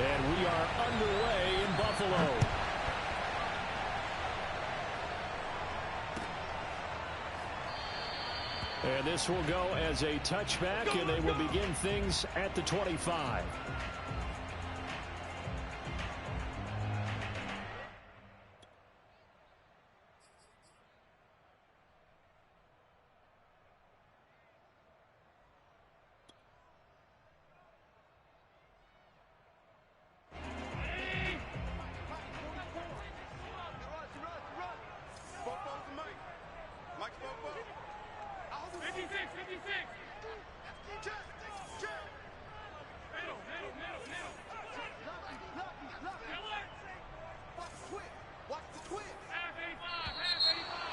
And we are underway in Buffalo. And this will go as a touchback, and they will begin things at the 25.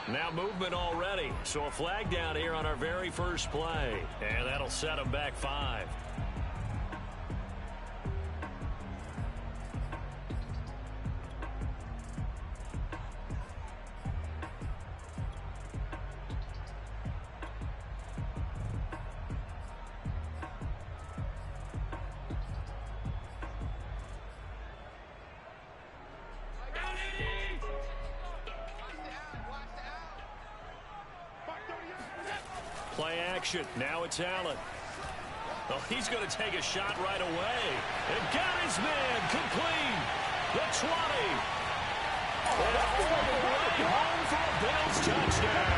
Now movement already, so a flag down here on our very first play, and that'll set them back 5. Play action. Now it's Allen. Oh, he's going to take a shot right away. And got his man complete. The 20. And all the way home for a Bills touchdown.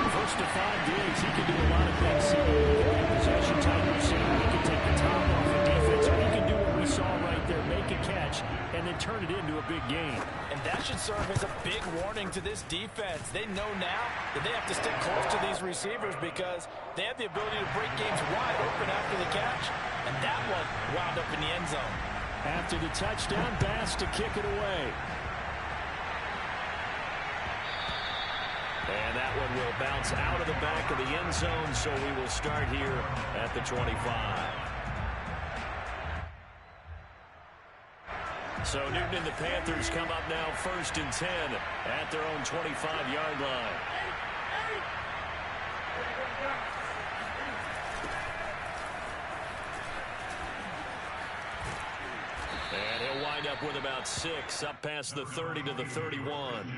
First to 5 digs, he can do a lot of things. He can be possession type receiver. He can take the top off the defense. Or he can do what we saw right there, make a catch, and then turn it into a big game. And that should serve as a big warning to this defense. They know now that they have to stick close to these receivers because they have the ability to break games wide open after the catch. And that one wound up in the end zone. After the touchdown, Bass to kick it away. And that one will bounce out of the back of the end zone, so we will start here at the 25. So Newton and the Panthers come up now 1st and 10 at their own 25-yard line. And he'll wind up with about 6 up past the 30 to the 31.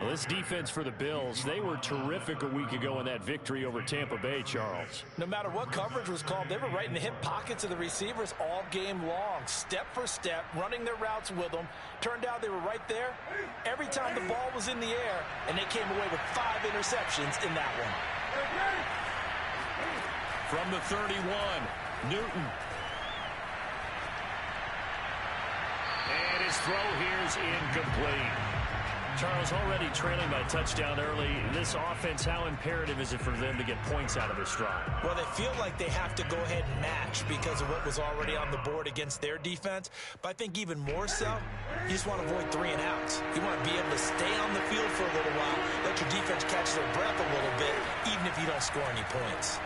Well, this defense for the Bills, they were terrific a week ago in that victory over Tampa Bay, Charles. No matter what coverage was called, they were right in the hip pockets of the receivers all game long, step for step, running their routes with them. Turned out they were right there every time the ball was in the air, and they came away with 5 interceptions in that one. From the 31, Newton. And his throw here is incomplete. Charles, already trailing by a touchdown early. This offense, how imperative is it for them to get points out of this drive? Well, they feel like they have to go ahead and match because of what was already on the board against their defense. But I think even more so, you just want to avoid 3 and outs. You want to be able to stay on the field for a little while, let your defense catch their breath a little bit, even if you don't score any points.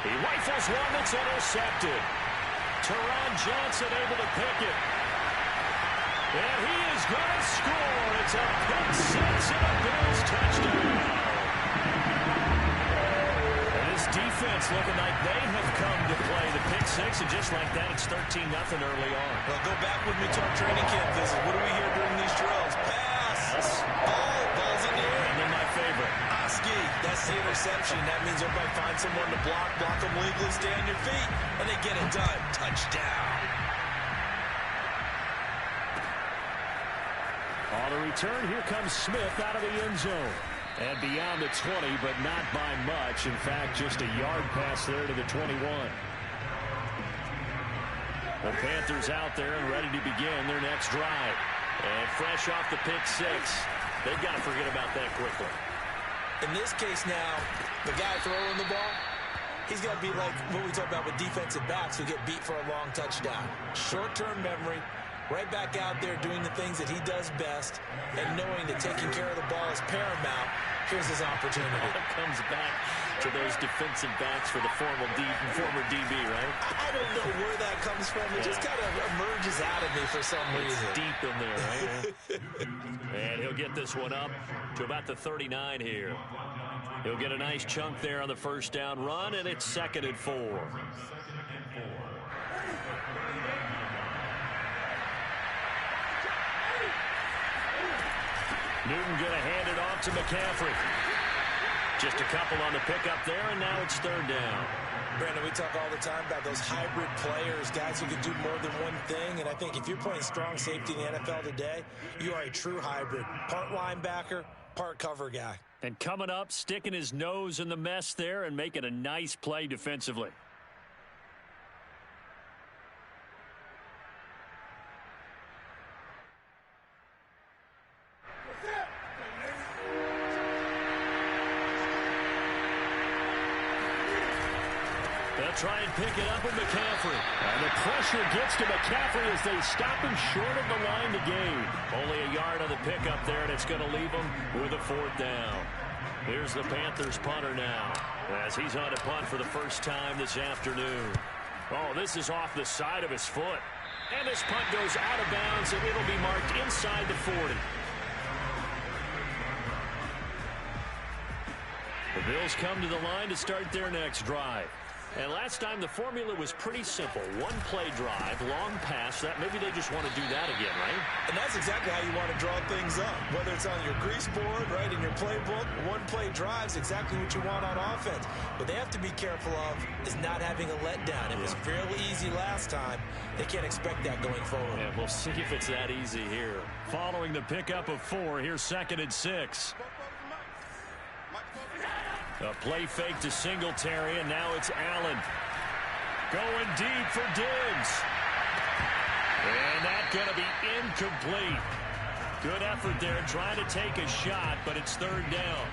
He rifles one that's intercepted. Teron Johnson able to pick it. And he is going to score. It's a pick 6 and a Bills touchdown. And this defense looking like they have come to play the pick 6, and just like that, it's 13-0 early on. Well, go back with me to our training camp visit. What do we hear during these drills? Pass. Ball's in the air. And then my favorite. Oski, that's the interception. That means everybody find someone to block them legally, stay on your feet, and they get it done. Touchdown. On the return, here comes Smith out of the end zone. And beyond the 20, but not by much. In fact, just a yard pass there to the 21. The Panthers out there and ready to begin their next drive. And fresh off the pick 6, they've got to forget about that quickly. In this case now, the guy throwing the ball, he's got to be like what we talk about with defensive backs who get beat for a long touchdown. Short-term memory. Right back out there doing the things that he does best and knowing that taking care of the ball is paramount. Here's his opportunity. It comes back to those defensive backs for the former DB, right? I don't know where that comes from. It just kind of emerges out of me for some reason. It's deep in there, right? And he'll get this one up to about the 39 here. He'll get a nice chunk there on the first down run, and it's 2nd and 4. Newton going to hand it off to McCaffrey. Just a couple on the pickup there, and now it's third down. Brandon, we talk all the time about those hybrid players, guys who can do more than one thing. And I think if you're playing strong safety in the NFL today, you are a true hybrid. Part linebacker, part cover guy. And coming up, sticking his nose in the mess there and making a nice play defensively. They'll try and pick it up with McCaffrey. And the pressure gets to McCaffrey as they stop him short of the line to gain. Only a yard on the pickup there, and it's going to leave him with a fourth down. Here's the Panthers punter now, as he's on a punt for the first time this afternoon. Oh, this is off the side of his foot. And this punt goes out of bounds, and it'll be marked inside the 40. The Bills come to the line to start their next drive. And last time the formula was pretty simple. One play drive, long pass. That maybe they just want to do that again, right? And that's exactly how you want to draw things up. Whether it's on your grease board, right, in your playbook, one play drive's exactly what you want on offense. What they have to be careful of is not having a letdown. It was fairly easy last time. They can't expect that going forward. Yeah, we'll see if it's that easy here. Following the pickup of 4, here's 2nd and 6. A play fake to Singletary, and now it's Allen. Going deep for Diggs. And that's going to be incomplete. Good effort there, trying to take a shot, but it's third down.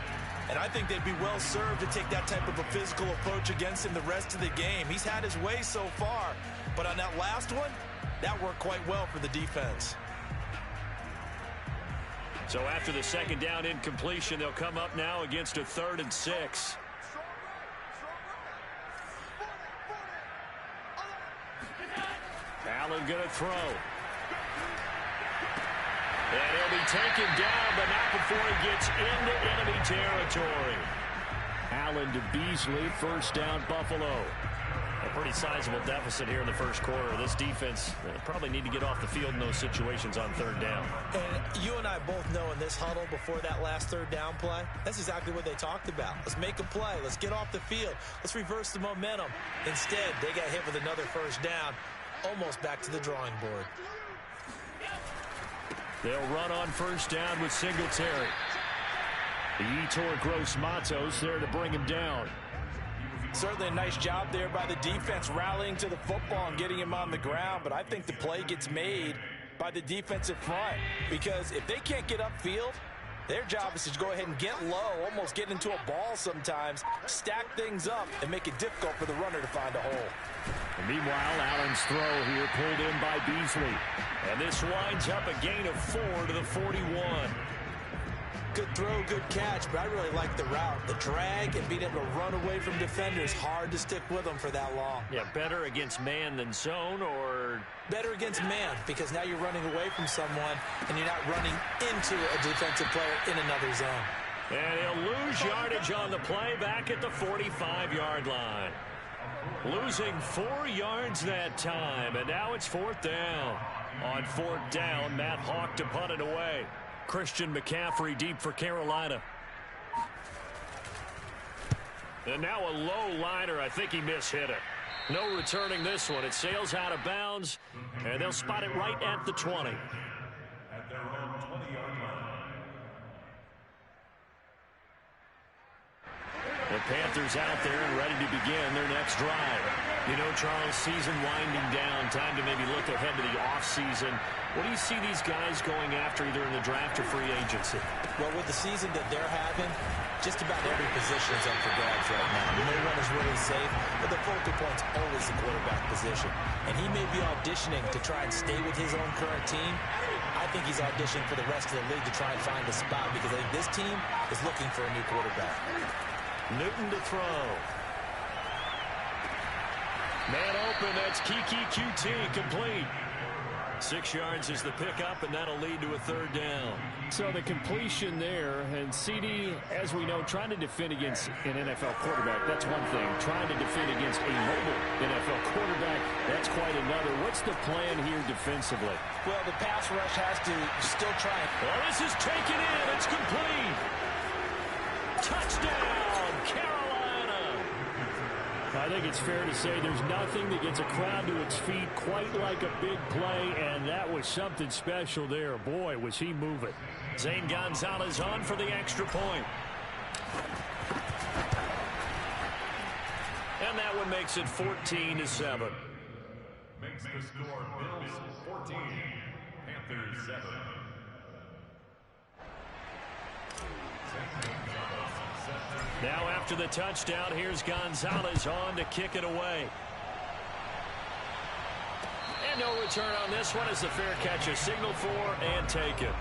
And I think they'd be well served to take that type of a physical approach against him the rest of the game. He's had his way so far, but on that last one, that worked quite well for the defense. So after the second down incompletion, they'll come up now against a 3rd and 6. Allen going to throw. And he'll be taken down, but not before he gets into enemy territory. Allen to Beasley, first down Buffalo. A pretty sizable deficit here in the first quarter. This defense probably need to get off the field in those situations on third down. And you and I both know in this huddle before that last third down play, that's exactly what they talked about. Let's make a play. Let's get off the field. Let's reverse the momentum. Instead, they got hit with another first down, almost back to the drawing board. They'll run on first down with Singletary. Yetur Gross-Matos there to bring him down. Certainly a nice job there by the defense rallying to the football and getting him on the ground, but I think the play gets made by the defensive front because if they can't get upfield, their job is to go ahead and get low, almost get into a ball sometimes, stack things up, and make it difficult for the runner to find a hole. And meanwhile, Allen's throw here pulled in by Beasley. And this winds up a gain of 4 to the 41. Good throw, good catch, but I really like the route. The drag and being able to run away from defenders, hard to stick with them for that long. Yeah, better against man than zone, or? Better against man, because now you're running away from someone and you're not running into a defensive player in another zone. And he'll lose yardage on the play back at the 45-yard line. Losing 4 yards that time, and now it's 4th down. On 4th down, Matt Hawk to punt it away. Christian McCaffrey deep for Carolina. And now a low liner. I think he mishit it. No returning this one. It sails out of bounds, and they'll spot it right at the 20. At their own 20-yard line. The Panthers out there and ready to begin their next drive. You know, Charles, season winding down. Time to maybe look ahead to the offseason. What do you see these guys going after either in the draft or free agency? Well, with the season that they're having, just about every position is up for grabs right now. No one is really safe, but the focal point's always the quarterback position. And he may be auditioning to try and stay with his own current team. I think he's auditioning for the rest of the league to try and find a spot because I think this team is looking for a new quarterback. Newton to throw. Man open, that's Kiki QT, complete. 6 yards is the pickup, and that'll lead to a third down. So the completion there, and CD, as we know, trying to defend against an NFL quarterback, that's one thing. Trying to defend against a mobile NFL quarterback, that's quite another. What's the plan here defensively? Well, the pass rush has to still try it. Well, this is taken in. It's complete. Touchdown, Carolina. I think it's fair to say there's nothing that gets a crowd to its feet quite like a big play, and that was something special there. Boy, was he moving. Zane Gonzalez on for the extra point. And that one makes it 14-7. Makes the score Bills 14, Panthers 7. Now after the touchdown, here's Gonzalez on to kick it away. And no return on this one as the fair catch is signaled for and taken.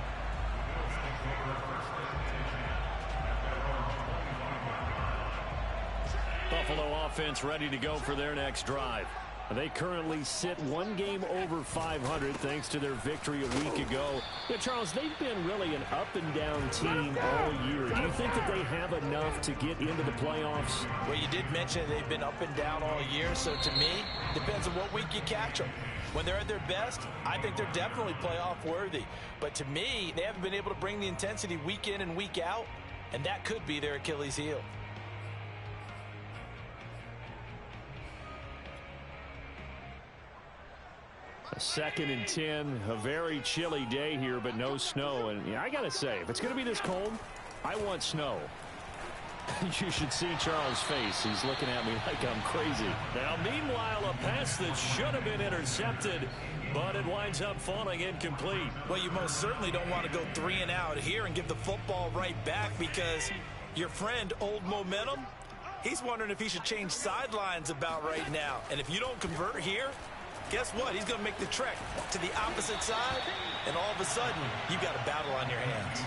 Buffalo offense ready to go for their next drive. They currently sit one game over 500 thanks to their victory a week ago. Yeah, Charles, they've been really an up-and-down team all year. Do you think that they have enough to get into the playoffs? Well, you did mention they've been up and down all year, so to me, depends on what week you catch them. When they're at their best, I think they're definitely playoff worthy. But to me, they haven't been able to bring the intensity week in and week out, and that could be their Achilles heel. A 2nd and 10, a very chilly day here, but no snow. And I got to say, if it's going to be this cold, I want snow. You should see Charles' face. He's looking at me like I'm crazy. Now, meanwhile, a pass that should have been intercepted, but it winds up falling incomplete. Well, you most certainly don't want to go 3 and out here and give the football right back because your friend, Old Momentum, he's wondering if he should change sidelines about right now. And if you don't convert here, guess what? He's going to make the trek to the opposite side, and all of a sudden, you've got a battle on your hands.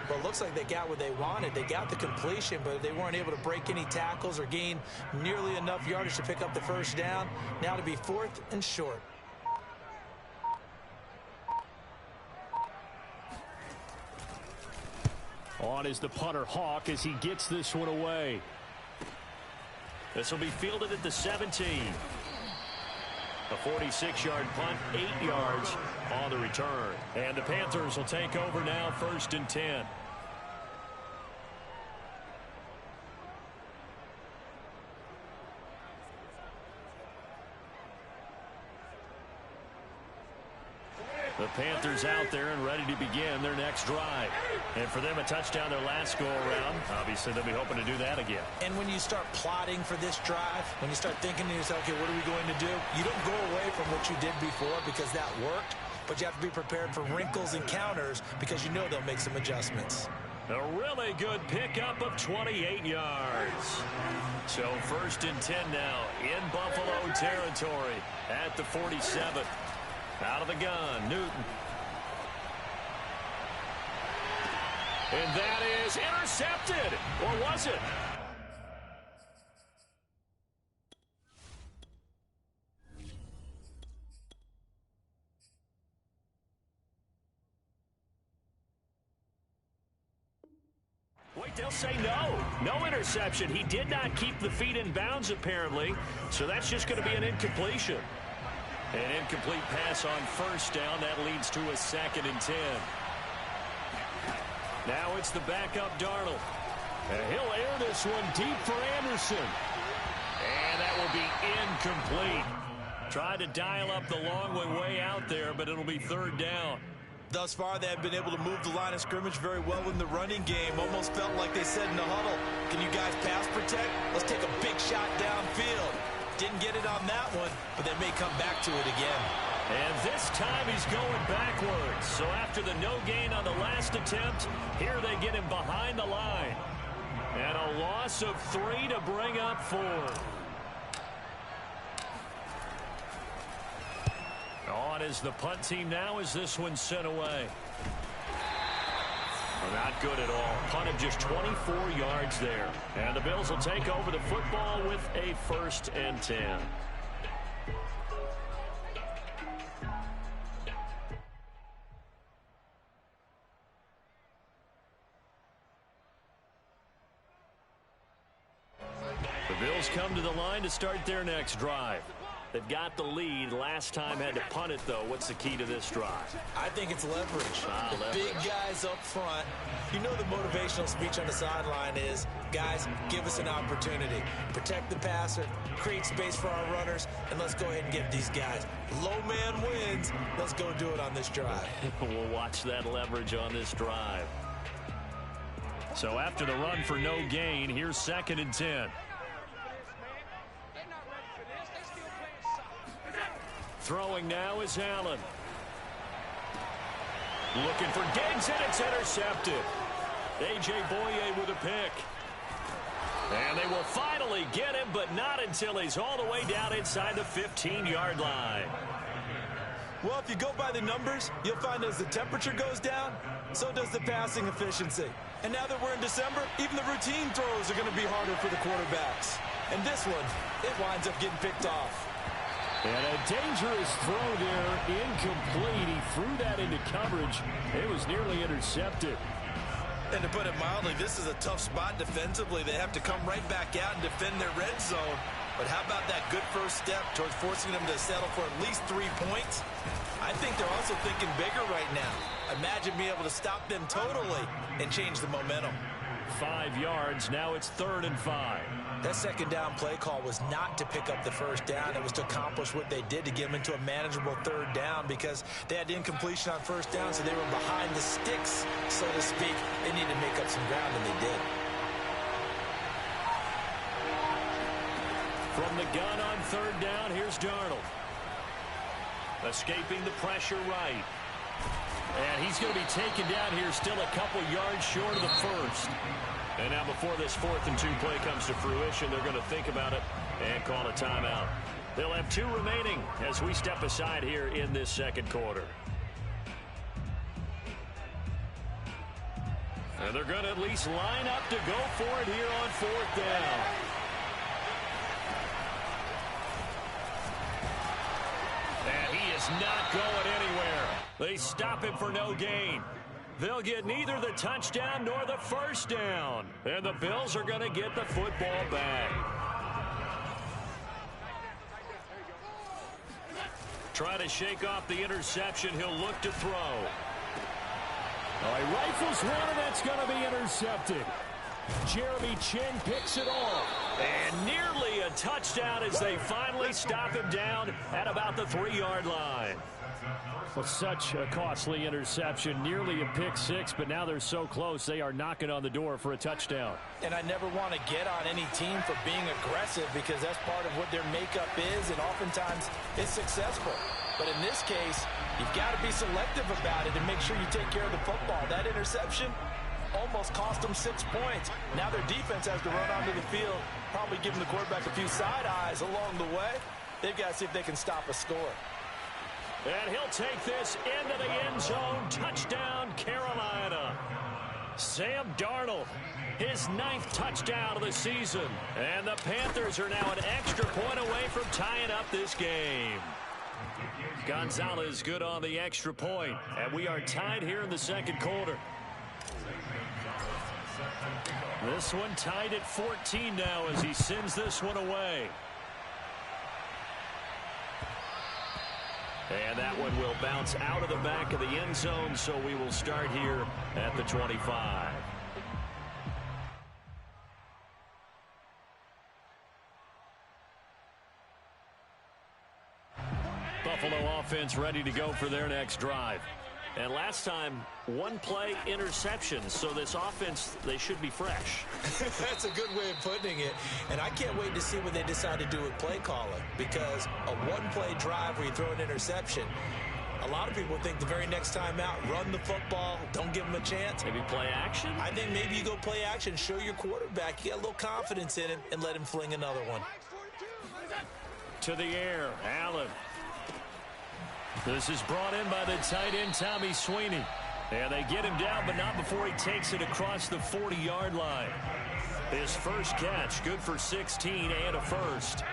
Well, it looks like they got what they wanted. They got the completion, but they weren't able to break any tackles or gain nearly enough yardage to pick up the first down. Now to be 4th and short. On is the punter, Hawk, as he gets this one away. This will be fielded at the 17. A 46-yard punt, 8 yards on the return. And the Panthers will take over now, 1st and 10. The Panthers out there and ready to begin their next drive. And for them, a touchdown their last go-around. Obviously, they'll be hoping to do that again. And when you start plotting for this drive, when you start thinking to yourself, okay, what are we going to do? You don't go away from what you did before because that worked, but you have to be prepared for wrinkles and counters because you know they'll make some adjustments. A really good pickup of 28 yards. So 1st and 10 now in Buffalo territory at the 47. Out of the gun, Newton. And that is intercepted. Or was it? Wait, they'll say no. No interception. He did not keep the feet in bounds, apparently. So that's just going to be an incompletion. An incomplete pass on 1st down. That leads to a 2nd and 10. Now it's the backup Darnold. And he'll air this one deep for Anderson. And that will be incomplete. Tried to dial up the long way out there, but it'll be 3rd down. Thus far, they have been able to move the line of scrimmage very well in the running game. Almost felt like they said in the huddle, can you guys pass protect? Let's take a big shot downfield. Didn't get it on that one, but they may come back to it again. And this time he's going backwards. So after the no gain on the last attempt, here they get him behind the line. And a loss of 3 to bring up 4. On is the punt team now as this one's sent away. Well, not good at all. Punt of just 24 yards there. And the Bills will take over the football with a 1st and 10. Bills come to the line to start their next drive. They've got the lead. Last time had to punt it, though. What's the key to this drive? I think it's leverage. The leverage. Big guys up front. You know the motivational speech on the sideline is, guys, give us an opportunity. Protect the passer, create space for our runners, and let's go ahead and get these guys. Low man wins. Let's go do it on this drive. We'll watch that leverage on this drive. So after the run for no gain, here's 2nd and 10. Throwing now is Allen. Looking for Diggs, and it's intercepted. A.J. Boye with a pick. And they will finally get him, but not until he's all the way down inside the 15-yard line. Well, if you go by the numbers, you'll find as the temperature goes down, so does the passing efficiency. And now that we're in December, even the routine throws are going to be harder for the quarterbacks. And this one, it winds up getting picked off. And a dangerous throw there, incomplete. He threw that into coverage. It was nearly intercepted. And to put it mildly, this is a tough spot defensively. They have to come right back out and defend their red zone. But how about that good first step towards forcing them to settle for at least 3 points? I think they're also thinking bigger right now. Imagine being able to stop them totally and change the momentum. 5 yards. Now it's 3rd and 5. That second down play call was not to pick up the first down. It was to accomplish what they did to get them into a manageable 3rd down because they had incompletion on first down, so they were behind the sticks, so to speak. They needed to make up some ground, and they did. From the gun on 3rd down, here's Darnold. Escaping the pressure right. And he's going to be taken down here still a couple yards short of the first. And now before this 4th and 2 play comes to fruition, they're going to think about it and call a timeout. They'll have 2 remaining as we step aside here in this second quarter. And they're going to at least line up to go for it here on 4th down. And he is not going anywhere. They stop him for no gain. They'll get neither the touchdown nor the first down. And the Bills are going to get the football back. Try to shake off the interception. He'll look to throw. He rifles one, and that's going to be intercepted. Jeremy Chin picks it off. And nearly a touchdown as they finally stop him down at about the 3-yard line. Well, such a costly interception, nearly a pick six, but now they're so close they are knocking on the door for a touchdown. And I never want to get on any team for being aggressive because that's part of what their makeup is, and oftentimes it's successful. But in this case, you've got to be selective about it and make sure you take care of the football. That interception almost cost them 6 points. Now their defense has to run onto the field, probably giving the quarterback a few side eyes along the way. They've got to see if they can stop a score. And he'll take this into the end zone. Touchdown, Carolina. Sam Darnold, his 9th touchdown of the season. And the Panthers are now an extra point away from tying up this game. Gonzalez good on the extra point. And we are tied here in the second quarter. This one tied at 14 now as he sends this one away. And that one will bounce out of the back of the end zone, so we will start here at the 25. Buffalo offense ready to go for their next drive. And last time, 1 play interception, so this offense, they should be fresh. That's a good way of putting it. And I can't wait to see what they decide to do with play calling, because a 1-play drive where you throw an interception, a lot of people think the very next time out, run the football, don't give them a chance. Maybe play action? I think maybe you go play action, show your quarterback, you got a little confidence in him, and let him fling another one. To the air, Allen. This is brought in by the tight end, Tommy Sweeney. And they get him down, but not before he takes it across the 40-yard line. His first catch, good for 16 and a first.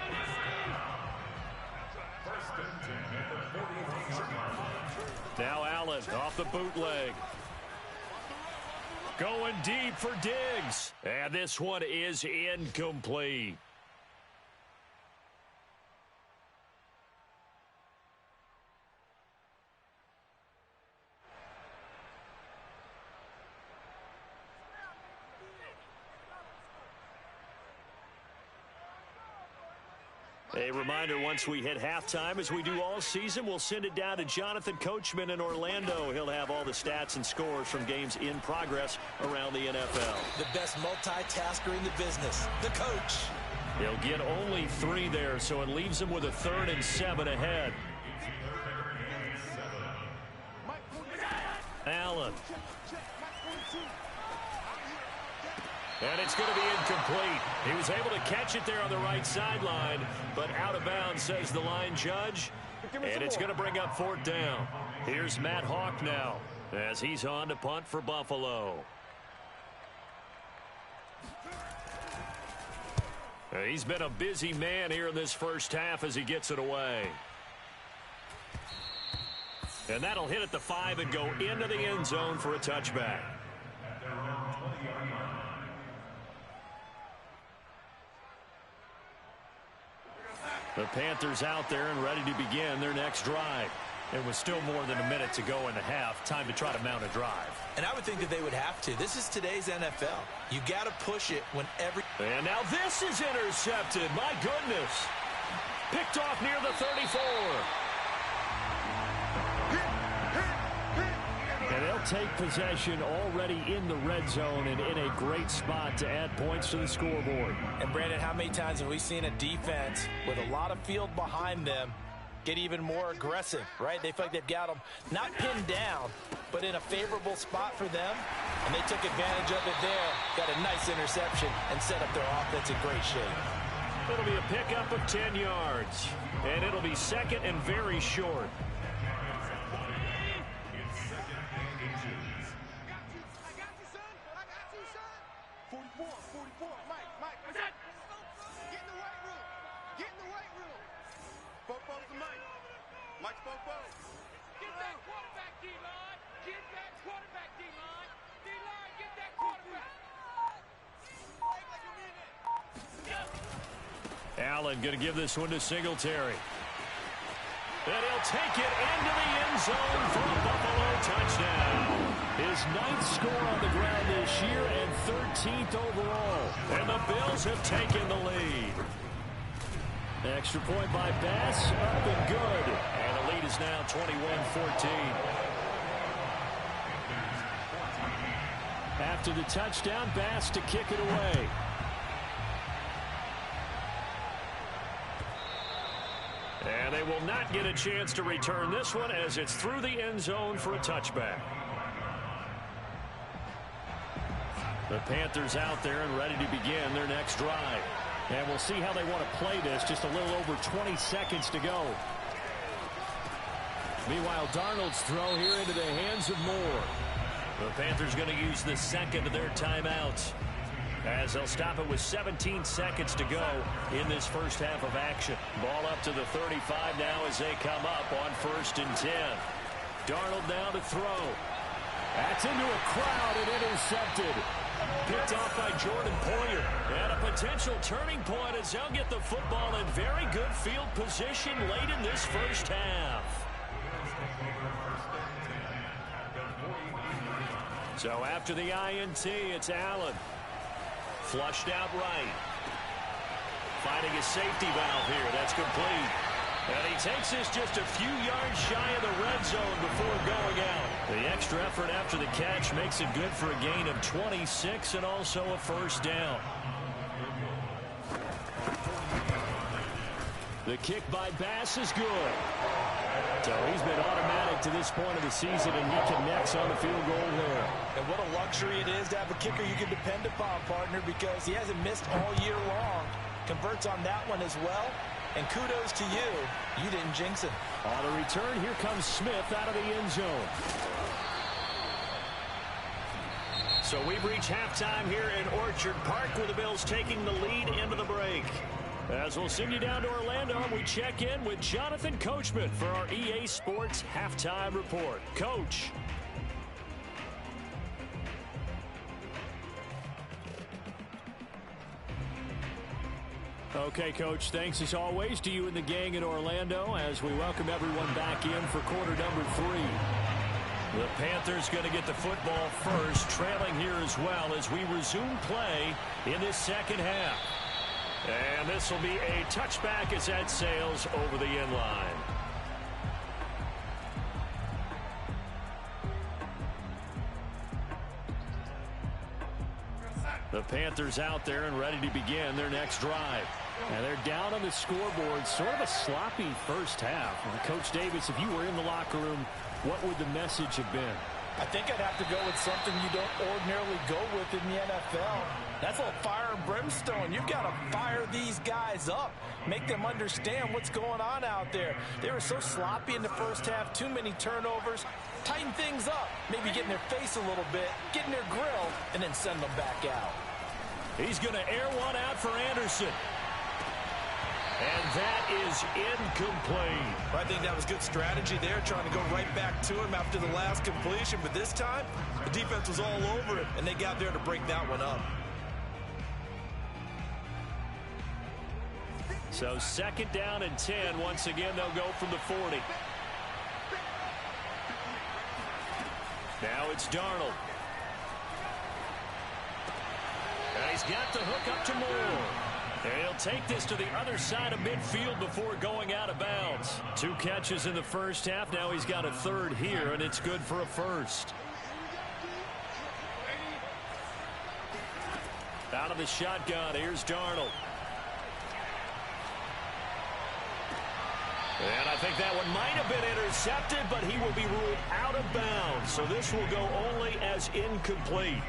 Now Allen off the bootleg. Going deep for Diggs. And this one is incomplete. A reminder, once we hit halftime, as we do all season, we'll send it down to Jonathan Coachman in Orlando. He'll have all the stats and scores from games in progress around the NFL. The best multitasker in the business, the coach. He'll get only 3 there, so it leaves him with a 3rd and 7 ahead. Allen. And it's going to be incomplete. He was able to catch it there on the right sideline, but out of bounds, says the line judge. And it's going to bring up 4th down. Here's Matt Hawk now as he's on to punt for Buffalo. He's been a busy man here in this first half as he gets it away. And that'll hit at the 5 and go into the end zone for a touchback. The Panthers out there and ready to begin their next drive. It was still more than a minute to go in the half. Time to try to mount a drive. And I would think that they would have to. This is today's NFL. You got to push it whenever. And now this is intercepted. My goodness. Picked off near the 34. And they'll take possession already in the red zone and in a great spot to add points to the scoreboard. And Brandon, how many times have we seen a defense with a lot of field behind them get even more aggressive, right? They feel like they've got them not pinned down, but in a favorable spot for them. And they took advantage of it there, got a nice interception, and set up their offense in great shape. It'll be a pickup of 10 yards. And it'll be 2nd and very short. Allen going to give this one to Singletary. And he'll take it into the end zone for a Buffalo touchdown. His 9th score on the ground this year and 13th overall. And the Bills have taken the lead. Extra point by Bass, up and good. And the lead is now 21-14. After the touchdown, Bass to kick it away. And they will not get a chance to return this one as it's through the end zone for a touchback. The Panthers out there and ready to begin their next drive. And we'll see how they want to play this. Just a little over 20 seconds to go. Meanwhile, Darnold's throw here into the hands of Moore. The Panthers going to use the 2nd of their timeouts, as they'll stop it with 17 seconds to go in this first half of action. Ball up to the 35 now as they come up on 1st and 10. Darnold now to throw. That's into a crowd and intercepted. Picked off by Jordan Poyer. And a potential turning point as they'll get the football in very good field position late in this first half. So after the INT, it's Allen. Flushed out right. Finding a safety valve here. That's complete. And he takes this just a few yards shy of the red zone before going out. The extra effort after the catch makes it good for a gain of 26 and also a 1st down. The kick by Bass is good. So he's been automatic to this point of the season, and he connects on the field goal there. And what a luxury it is to have a kicker you can depend upon, partner, because he hasn't missed all year long. Converts on that one as well. And kudos to you. You didn't jinx him. On the return, here comes Smith out of the end zone. So we've reached halftime here in Orchard Park with the Bills taking the lead into the break. As we'll send you down to Orlando, we check in with Jonathan Coachman for our EA Sports Halftime Report. Coach. Okay, Coach, thanks as always to you and the gang in Orlando as we welcome everyone back in for quarter number 3. The Panthers going to get the football first, trailing here as well as we resume play in this second half. And this will be a touchback as that sails over the end line. The Panthers out there and ready to begin their next drive. And they're down on the scoreboard. Sort of a sloppy first half. Coach Davis, if you were in the locker room, what would the message have been? I think I'd have to go with something you don't ordinarily go with in the NFL. That's a little fire and brimstone. You've got to fire these guys up. Make them understand what's going on out there. They were so sloppy in the first half. Too many turnovers. Tighten things up. Maybe get in their face a little bit. Get in their grill. And then send them back out. He's going to air one out for Anderson. And that is incomplete. I think that was good strategy there, trying to go right back to him after the last completion. But this time, the defense was all over it, and they got there to break that one up. So 2nd down and 10. Once again, they'll go from the 40. Now it's Darnold. And he's got the hook up to Moore. And he'll take this to the other side of midfield before going out of bounds. 2 catches in the first half. Now he's got a 3rd here, and it's good for a 1st. Out of the shotgun, here's Darnold. And I think that one might have been intercepted, but he will be ruled out of bounds. So this will go only as incomplete.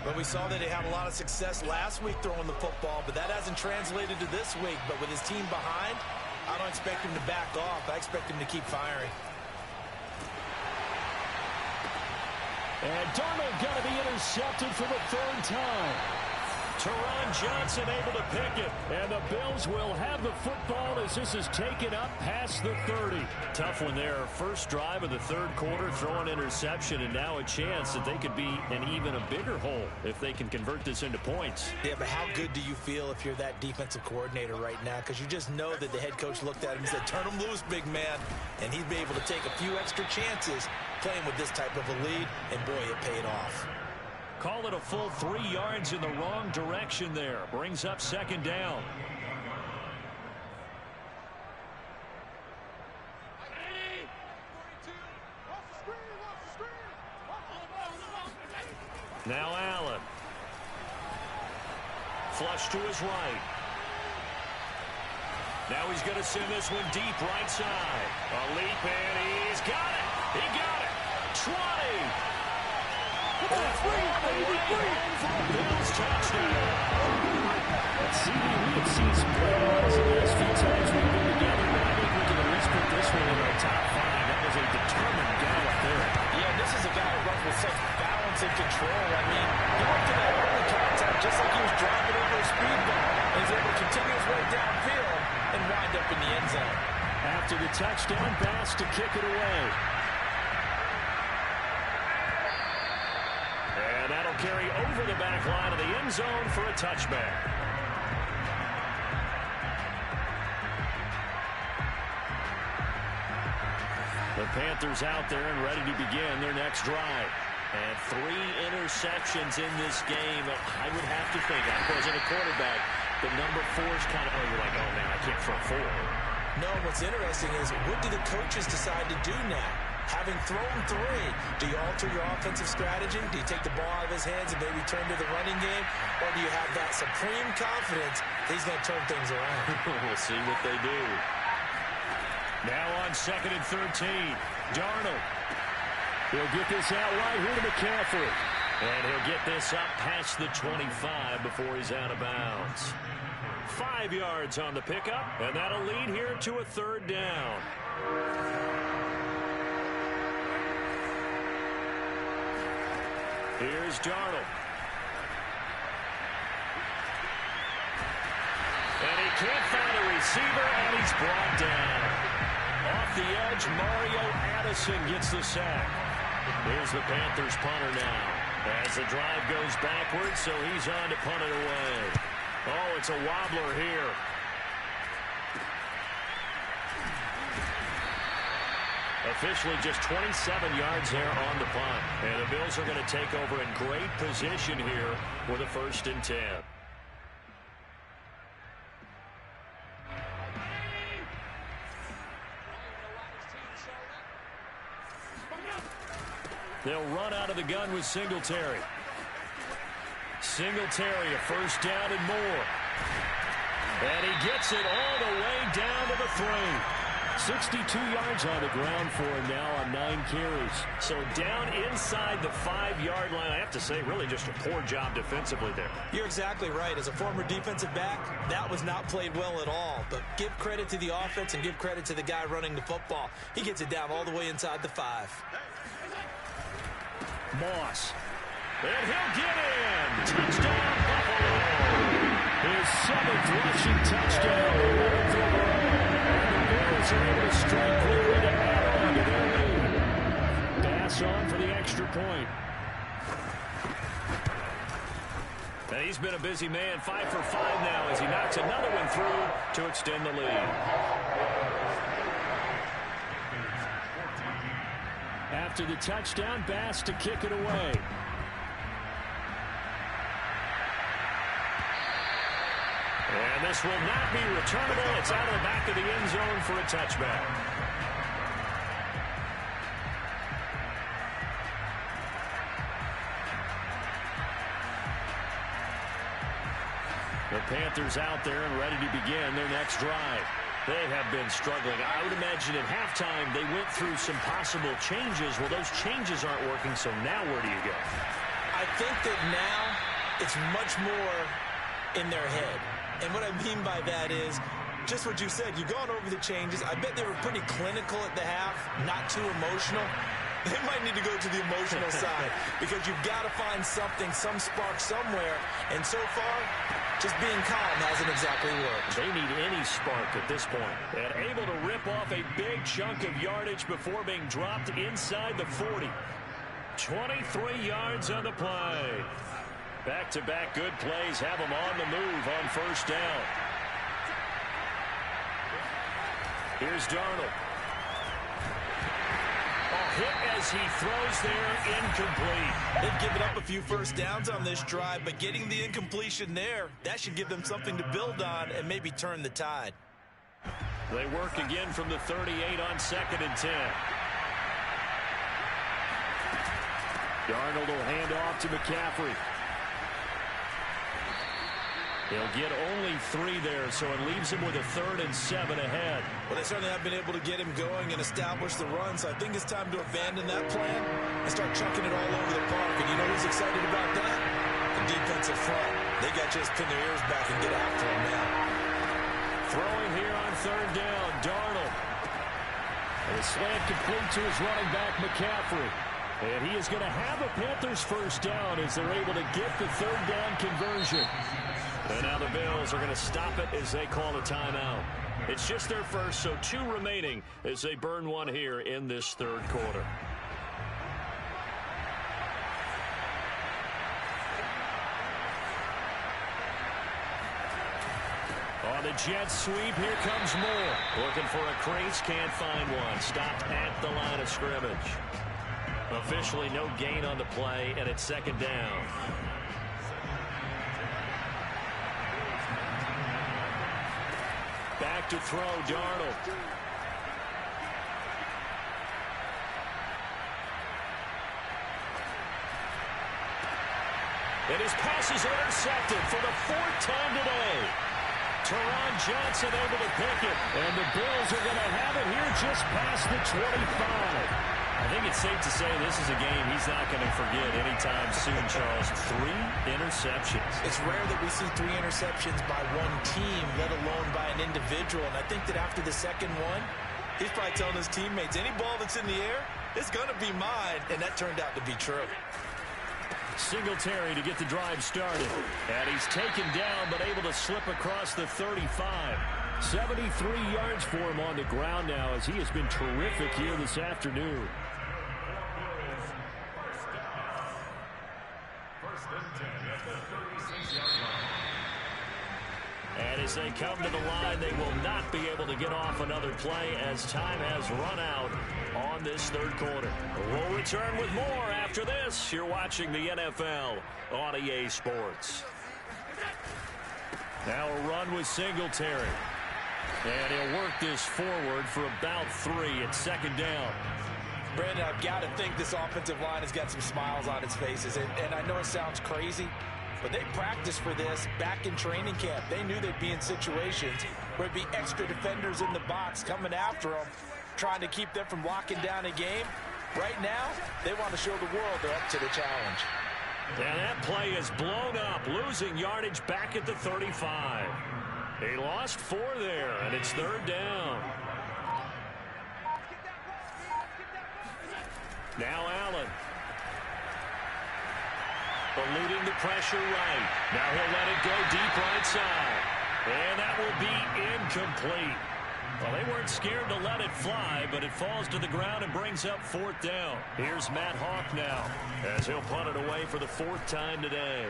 Well, we saw that they had a lot of success last week throwing the football, but that hasn't translated to this week. But with his team behind, I don't expect him to back off. I expect him to keep firing. And Darnold got to be intercepted for the 3rd time. Teron Johnson able to pick it. And the Bills will have the football as this is taken up past the 30. Tough one there. First drive of the 3rd quarter, throw an interception, and now a chance that they could be in even a bigger hole if they can convert this into points. Yeah, but how good do you feel if you're that defensive coordinator right now? Because you just know that the head coach looked at him and said, turn him loose, big man. And he'd be able to take a few extra chances playing with this type of a lead, and boy, it paid off. Call it a full 3 yards in the wrong direction there. Brings up 2nd down. Now Allen. Flush to his right. Now he's going to send this one deep right side. A leap and he's got it. He got it. 20. Bills touchdown. CD, we have seen some great runs the last few times we've been together, but I think we can at least put this one in our top 5. That was a determined gallop there. Yeah, this is a guy who runs with such balance and control. I mean, he went to that early contact just like he was driving over a speed bump, and he's able to continue his way downfield and wind up in the end zone. After the touchdown pass to kick it away. And that'll carry over the back line of the end zone for a touchback. The Panthers out there and ready to begin their next drive. And 3 interceptions in this game. I would have to think, I wasn't a quarterback, the number 4 is kind of, you're like, oh man, I can't throw 4. No, what's interesting is, what do the coaches decide to do now? Having thrown 3, do you alter your offensive strategy? Do you take the ball out of his hands and maybe turn to the running game? Or do you have that supreme confidence that he's going to turn things around? We'll see what they do. Now on 2nd and 13, Darnold. He'll get this out right here to McCaffrey. And he'll get this up past the 25 before he's out of bounds. 5 yards on the pickup, and that'll lead here to a 3rd down. Here's Darnold. And he can't find a receiver, and he's brought down. Off the edge, Mario Addison gets the sack. Here's the Panthers punter now. As the drive goes backwards, so he's on to punt it away. Oh, it's a wobbler here. Officially just 27 yards there on the punt. And the Bills are going to take over in great position here with a 1st and 10. They'll run out of the gun with Singletary. Singletary, a first down and more. And he gets it all the way down to the 3. 62 yards on the ground for him now on 9 carries. So down inside the 5-yard line. I have to say, really just a poor job defensively there. You're exactly right. As a former defensive back, that was not played well at all. But give credit to the offense and give credit to the guy running the football. He gets it down all the way inside the 5. Moss. And he'll get in. Touchdown, Buffalo. His 7th rushing touchdown. And the Bills are able to strike quickly to add on to their lead. Pass on for the extra point. And he's been a busy man. 5 for 5 now as he knocks another one through to extend the lead. After the touchdown, Bass to kick it away. And this will not be returnable. It's out of the back of the end zone for a touchback. The Panthers out there and ready to begin their next drive. They have been struggling. I would imagine at halftime they went through some possible changes. Well, those changes aren't working, so now where do you go? I think that now it's much more in their head. And what I mean by that is just what you said. You've gone over the changes. I bet they were pretty clinical at the half, not too emotional. They might need to go to the emotional side because you've got to find something, some spark somewhere. And so far, just being calm hasn't exactly worked. They need any spark at this point. And able to rip off a big chunk of yardage before being dropped inside the 40. 23 yards on the play. Back-to-back good plays have them on the move on first down. Here's Darnold. A hit as he throws there, incomplete. They've given up a few first downs on this drive, but getting the incompletion there, that should give them something to build on and maybe turn the tide. They work again from the 38 on 2nd and 10. Darnold will hand off to McCaffrey. He'll get only 3 there, so it leaves him with a 3rd and 7 ahead. Well, they certainly have been able to get him going and establish the run, so I think it's time to abandon that plan and start chucking it all over the park. And you know who's excited about that? The defensive front. They got just pin their ears back and get after him now. Throwing here on 3rd down, Darnold. And a slant complete to his running back, McCaffrey. And he is going to have a Panthers first down as they're able to get the 3rd down conversion. And now the Bills are going to stop it as they call a timeout. It's just their first, so 2 remaining as they burn one here in this 3rd quarter. On the jet sweep, here comes Moore. Looking for a crease, can't find one. Stopped at the line of scrimmage. Officially no gain on the play, and it's 2nd down. Back to throw, Darnold. And his pass is intercepted for the 4th time today. Teron Johnson able to pick it. And the Bills are going to have it here just past the 25. I think it's safe to say this is a game he's not going to forget anytime soon, Charles. 3 interceptions. It's rare that we see 3 interceptions by one team, let alone by an individual. And I think that after the second one, he's probably telling his teammates, any ball that's in the air, it's going to be mine. And that turned out to be true. Singletary to get the drive started. And he's taken down, but able to slip across the 35. 73 yards for him on the ground now as he has been terrific here this afternoon. And as they come to the line, they will not be able to get off another play as time has run out on this 3rd quarter. We'll return with more after this. You're watching the NFL on EA Sports. Now a run with Singletary. And he'll work this forward for about 3 at 2nd down. Brandon, I've got to think this offensive line has got some smiles on its faces. And I know it sounds crazy, but they practiced for this back in training camp. They knew they'd be in situations where there'd be extra defenders in the box coming after them, trying to keep them from locking down a game. Right now, they want to show the world they're up to the challenge. And that play is blown up, losing yardage back at the 35. He lost 4 there, and it's 3rd down. Now Allen. Eluding the pressure right. Now he'll let it go deep right side. And that will be incomplete. Well, they weren't scared to let it fly, but it falls to the ground and brings up 4th down. Here's Matt Hawk now, as he'll punt it away for the 4th time today.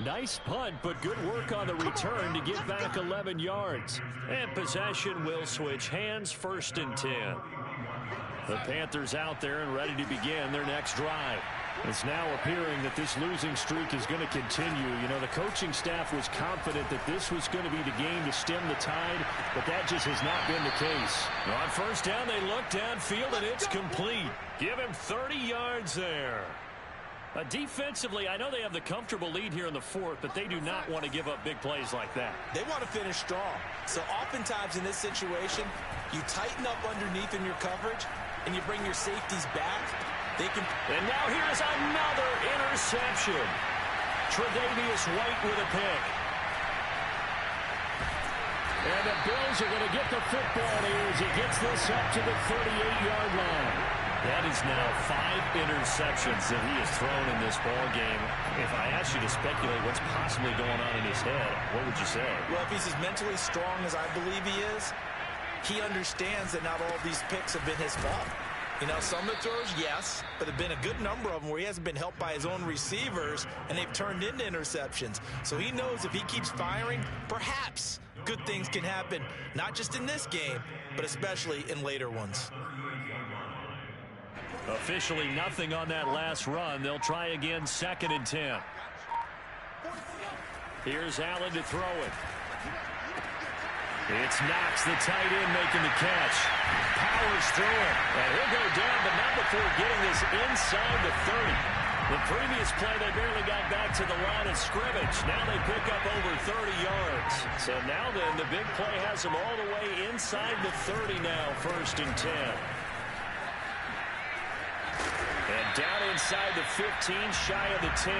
Nice punt, but good work on the return to get back 11 yards. And possession will switch hands, 1st and 10. The Panthers out there and ready to begin their next drive. It's now appearing that this losing streak is going to continue. You know, the coaching staff was confident that this was going to be the game to stem the tide, but that just has not been the case. On 1st down, they look downfield, and it's complete. Give him 30 yards there. Defensively, I know they have the comfortable lead here in the 4th, but they do not want to give up big plays like that. They want to finish strong. So oftentimes in this situation, you tighten up underneath in your coverage, and you bring your safeties back. And now here's another interception. Tre'Davious White with a pick. And the Bills are going to get the football here as he gets this up to the 38-yard line. That is now 5 interceptions that he has thrown in this ball game. If I asked you to speculate what's possibly going on in his head, what would you say? Well, if he's as mentally strong as I believe he is, he understands that not all these picks have been his fault. You know, some of the throws, yes, but there have been a good number of them where he hasn't been helped by his own receivers, and they've turned into interceptions. So he knows if he keeps firing, perhaps good things can happen, not just in this game, but especially in later ones. Officially nothing on that last run. They'll try again, 2nd and 10. Here's Allen to throw it. It's Knox, the tight end, making the catch. Powers through it. And he'll go down, but not before getting this inside the 30. The previous play, they barely got back to the line of scrimmage. Now they pick up over 30 yards. So now then, the big play has them all the way inside the 30 now, 1st and 10. And down inside the 15, shy of the 10.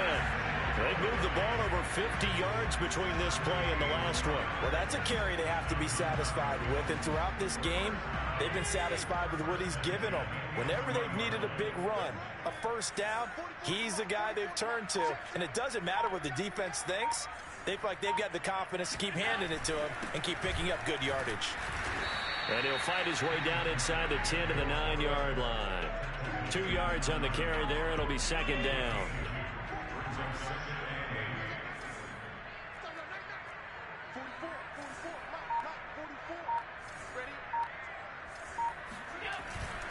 They moved the ball over 50 yards between this play and the last one. Well, that's a carry they have to be satisfied with. And throughout this game, they've been satisfied with what he's given them. Whenever they've needed a big run, a 1st down, he's the guy they've turned to. And it doesn't matter what the defense thinks. They feel like they've got the confidence to keep handing it to him and keep picking up good yardage. And he'll fight his way down inside the 10 to the 9-yard line. 2 yards on the carry there. It'll be 2nd down.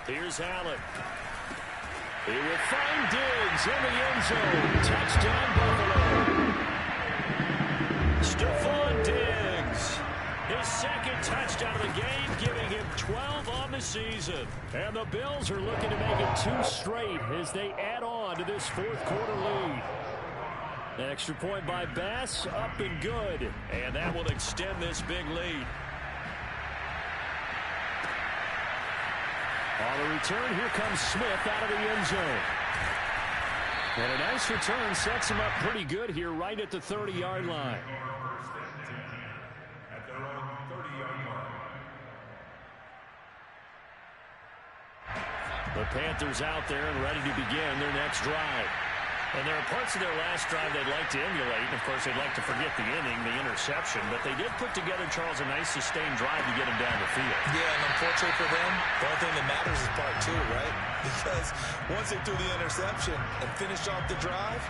Here's Allen. He will find Diggs in the end zone. Touchdown, Buffalo. Stephon Diggs. His 2nd touchdown of the game, giving him 12 on the season. And the Bills are looking to make it 2 straight as they add on to this 4th quarter lead. Extra point by Bass, up and good. And that will extend this big lead. On the return, here comes Smith out of the end zone. And a nice return sets him up pretty good here right at the 30-yard line. At their own 30-yard line. The Panthers out there and ready to begin their next drive. And there are parts of their last drive they'd like to emulate. Of course, they'd like to forget the inning, the interception. But they did put together, Charles, a nice sustained drive to get him down the field. Yeah, and unfortunately for them, the only thing that matters is part 2, right? Because once they threw the interception and finished off the drive,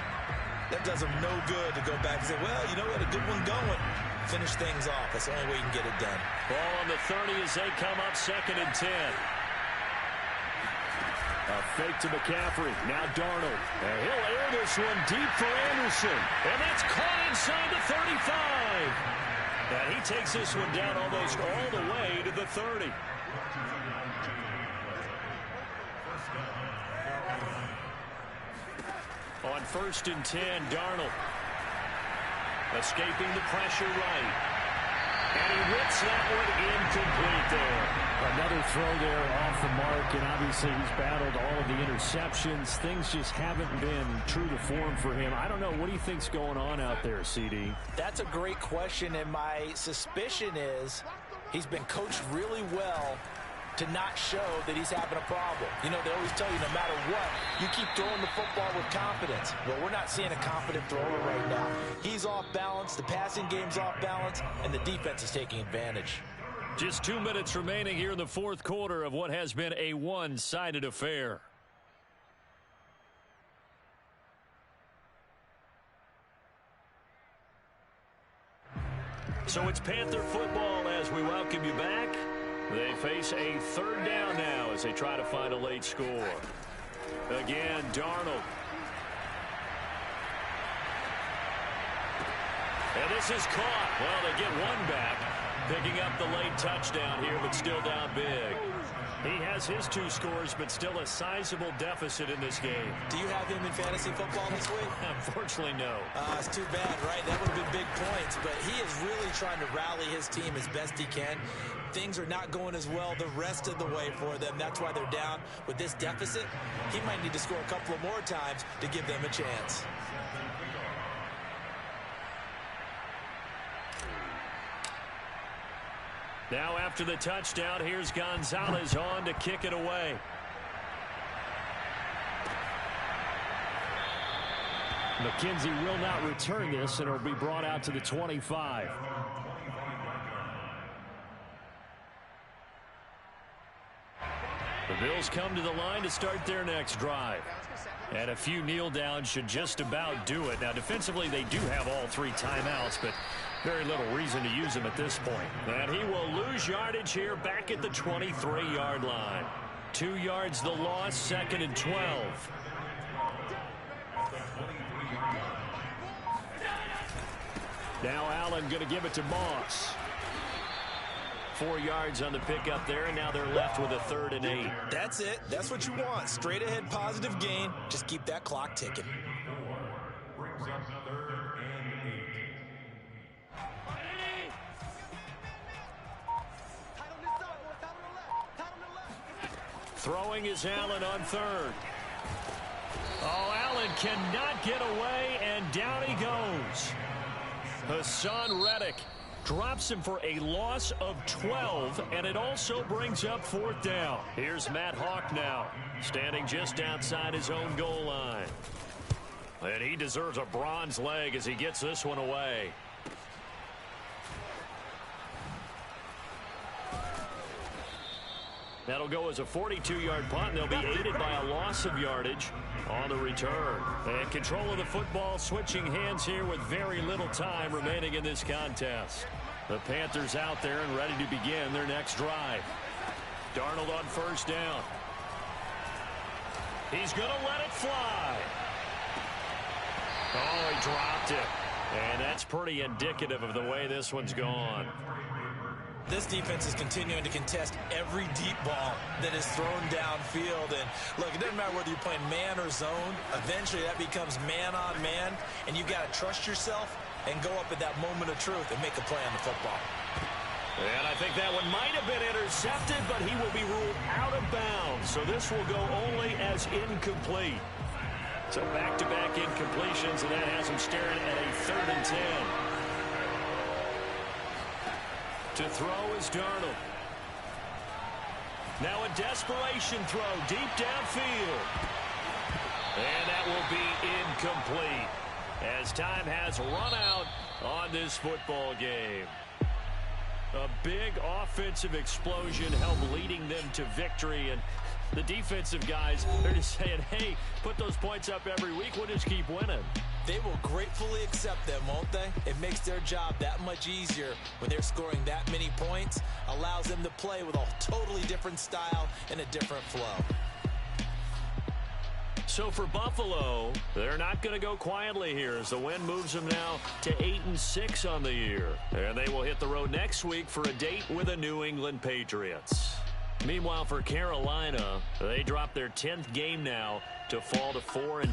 that does them no good to go back and say, well, you know, we had a good one going. Finish things off. That's the only way you can get it done. Ball on the 30 as they come up 2nd and 10. A fake to McCaffrey. Now Darnold. And he'll air throw this one deep for Anderson. And that's caught inside the 35. And he takes this one down almost all the way to the 30. On 1st and 10, Darnold. Escaping the pressure right. And he whips that one incomplete there. Another throw there off the mark, and obviously he's battled all of the interceptions. Things just haven't been true to form for him. I don't know. What do you think's going on out there, CD? That's a great question, and my suspicion is he's been coached really well to not show that he's having a problem. You know, they always tell you no matter what, you keep throwing the football with confidence. Well, we're not seeing a confident thrower right now. He's off balance, the passing game's off balance, and the defense is taking advantage. Just 2 minutes remaining here in the fourth quarter of what has been a one-sided affair. So it's Panther football as we welcome you back. They face a 3rd down now as they try to find a late score. Again, Darnold. And this is caught. Well, they get one back. Picking up the late touchdown here, but still down big. He has his 2 scores, but still a sizable deficit in this game. Do you have him in fantasy football this week? Unfortunately, no. It's too bad, right? That would have been big points, but he is really trying to rally his team as best he can. Things are not going as well the rest of the way for them. That's why they're down with this deficit. He might need to score a couple of more times to give them a chance. Now after the touchdown, here's Gonzalez on to kick it away. McKenzie will not return this, and it'll be brought out to the 25. The Bills come to the line to start their next drive. And a few kneel downs should just about do it. Now, defensively, they do have all 3 timeouts, but very little reason to use them at this point. And he will lose yardage here back at the 23-yard line. 2 yards the loss, 2nd and 12. Now Allen going to give it to Moss. 4 yards on the pickup there, and now they're left with a 3rd and 8. That's it. That's what you want. Straight ahead positive gain. Just keep that clock ticking. Brings up 3rd and 8. Throwing is Allen on 3rd. Oh, Allen cannot get away, and down he goes. Hassan Reddick drops him for a loss of 12, and it also brings up 4th down. Here's Matt Hawk now, standing just outside his own goal line. And he deserves a bronze leg as he gets this one away. That'll go as a 42-yard punt, and they'll be aided by a loss of yardage on the return. And control of the football switching hands here with very little time remaining in this contest. The Panthers out there and ready to begin their next drive. Darnold on 1st down. He's going to let it fly. Oh, he dropped it. And that's pretty indicative of the way this one's gone. This defense is continuing to contest every deep ball that is thrown downfield. And look, it doesn't matter whether you're playing man or zone. Eventually that becomes man on man, and you've got to trust yourself and go up at that moment of truth and make a play on the football. And I think that one might have been intercepted, but he will be ruled out of bounds. So this will go only as incomplete. So back-to-back incompletions, and that has him staring at a 3rd and 10. To throw is Darnold. Now a desperation throw deep downfield. And that will be incomplete as time has run out on this football game. A big offensive explosion helped leading them to victory, and the defensive guys, they're just saying, hey, put those points up every week, we'll just keep winning. They will gratefully accept them, won't they? It makes their job that much easier when they're scoring that many points, allows them to play with a totally different style and a different flow. So for Buffalo, they're not going to go quietly here as the win moves them now to 8-6 on the year. And they will hit the road next week for a date with the New England Patriots. Meanwhile, for Carolina, they dropped their 10th game now to fall to 4-2.